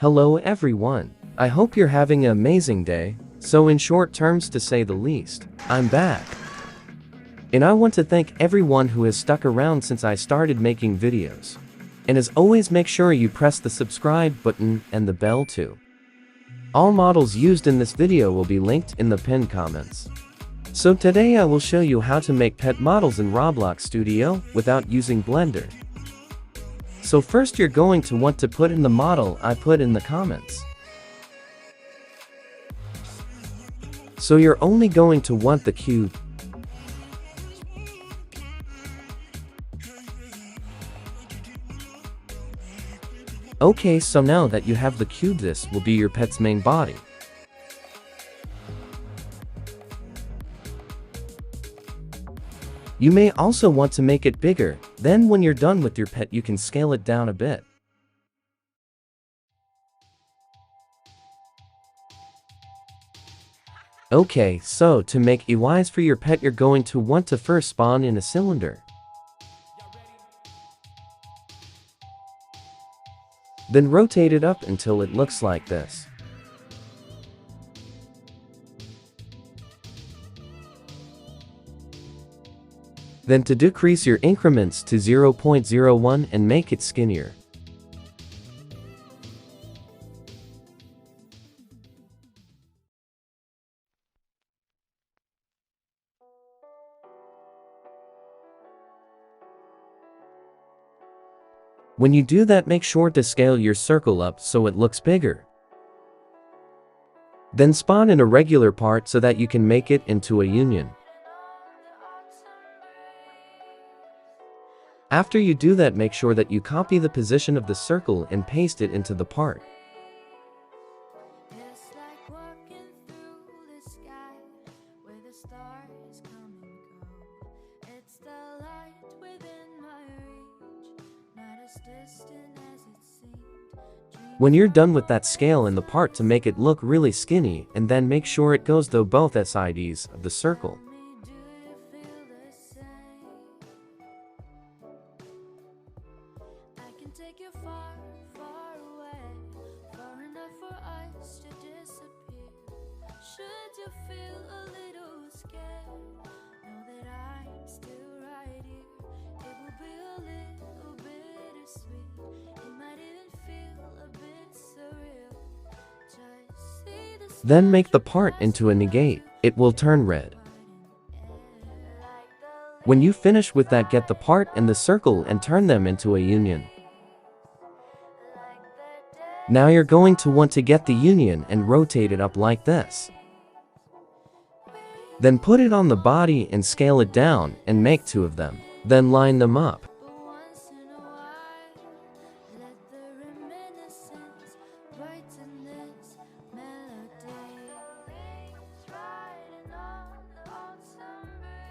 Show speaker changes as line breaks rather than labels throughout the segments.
Hello everyone. I hope you're having an amazing day. So in short terms, to say the least, I'm back. And I want to thank everyone who has stuck around since I started making videos. And as always, make sure you press the subscribe button and the bell too. All models used in this video will be linked in the pinned comments. So today I will show you how to make pet models in Roblox Studio without using Blender. So first you're going to want to put in the model I put in the comments. So you're only going to want the cube. Okay, so now that you have the cube, this will be your pet's main body. You may also want to make it bigger, then when you're done with your pet you can scale it down a bit. Okay, so to make eyes for your pet you're going to want to first spawn in a cylinder. Then rotate it up until it looks like this. Then to decrease your increments to 0.01 and make it skinnier. When you do that, make sure to scale your circle up so it looks bigger. Then spawn in a regular part so that you can make it into a union. After you do that, make sure that you copy the position of the circle and paste it into the part. When you're done with that, scale in the part to make it look really skinny, and then make sure it goes through both sides of the circle. Then make the part into a negate. It will turn red. When you finish with that, get the part and the circle and turn them into a union. Now you're going to want to get the union and rotate it up like this. Then put it on the body and scale it down and make two of them. Then line them up.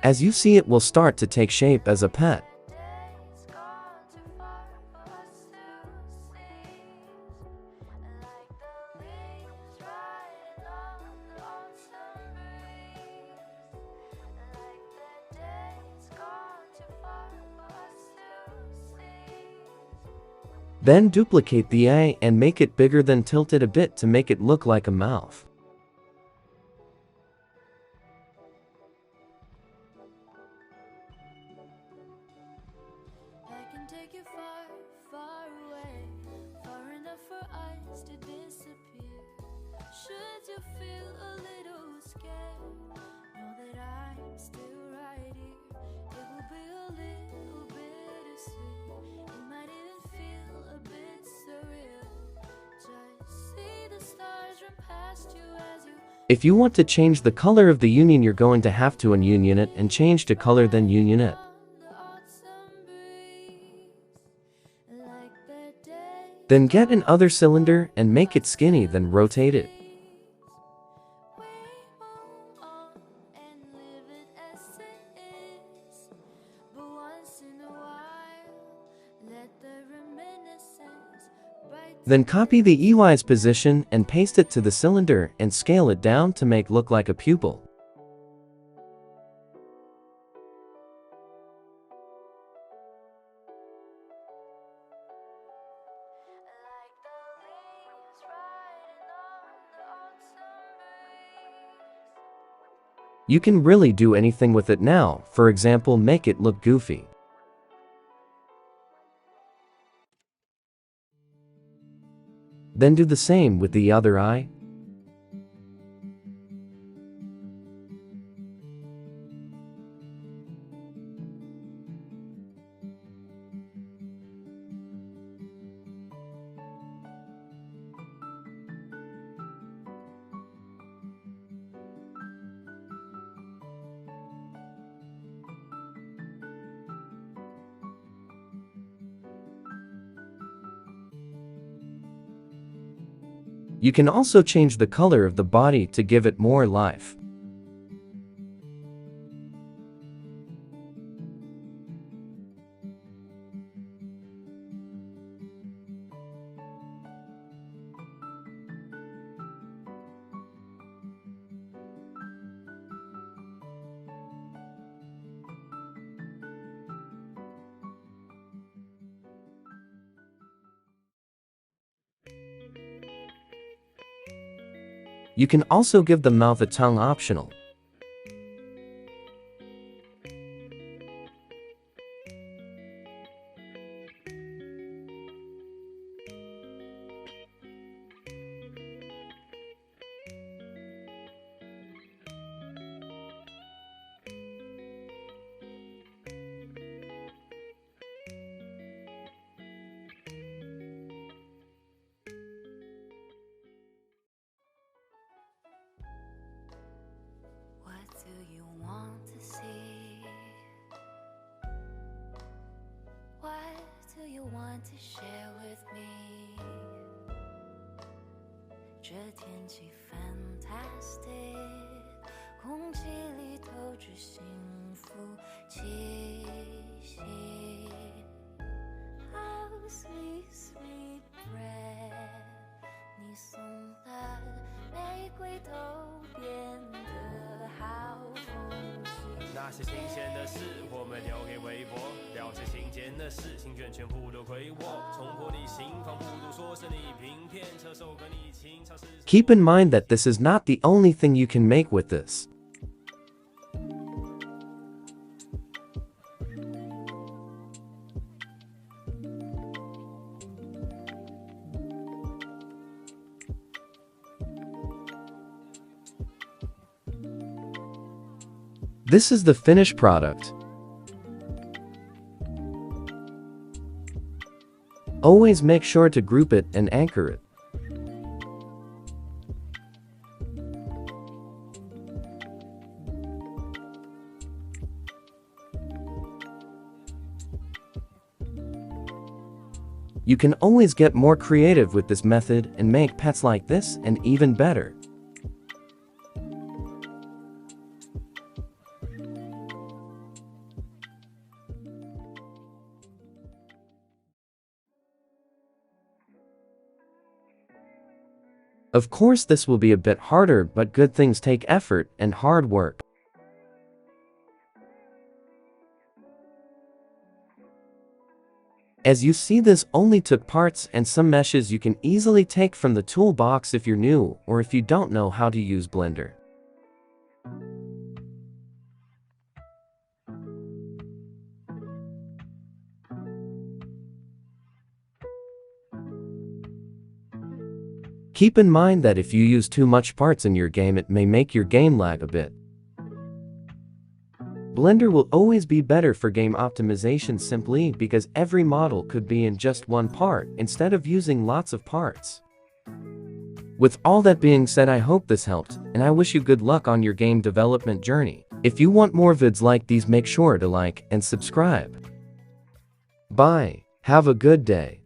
As you see, it will start to take shape as a pet. Then duplicate the eye and make it bigger, then tilt it a bit to make it look like a mouth. If you want to change the color of the union, you're going to have to ununion it and change the color, then union it. Then get another cylinder and make it skinny, then rotate it. Then copy the EY's position and paste it to the cylinder and scale it down to make look like a pupil. You can really do anything with it now, for example, make it look goofy. Then do the same with the other eye. You can also change the color of the body to give it more life. You can also give the mouth a tongue optional.
What do you want to see? What do you want to share with me? 这天气 fantastic， 空气里透着幸福气息。How sweet sweet breath， 你送的玫瑰都变得好风趣。
那些新鲜的事，我们留给微博；了解新鲜的事，心愿全部都归我。冲破你心房，不如说是你平片，车手跟你情尝试。
Keep in mind that this is not the only thing you can make with this. This is the finished product. Always make sure to group it and anchor it. You can always get more creative with this method and make pets like this and even better. Of course, this will be a bit harder, but good things take effort and hard work. As you see, this only took parts and some meshes you can easily take from the toolbox if you're new or if you don't know how to use Blender. Keep in mind that if you use too much parts in your game, it may make your game lag a bit. Blender will always be better for game optimization simply because every model could be in just one part instead of using lots of parts. With all that being said, I hope this helped, and I wish you good luck on your game development journey. If you want more vids like these, make sure to like and subscribe. Bye. Have a good day.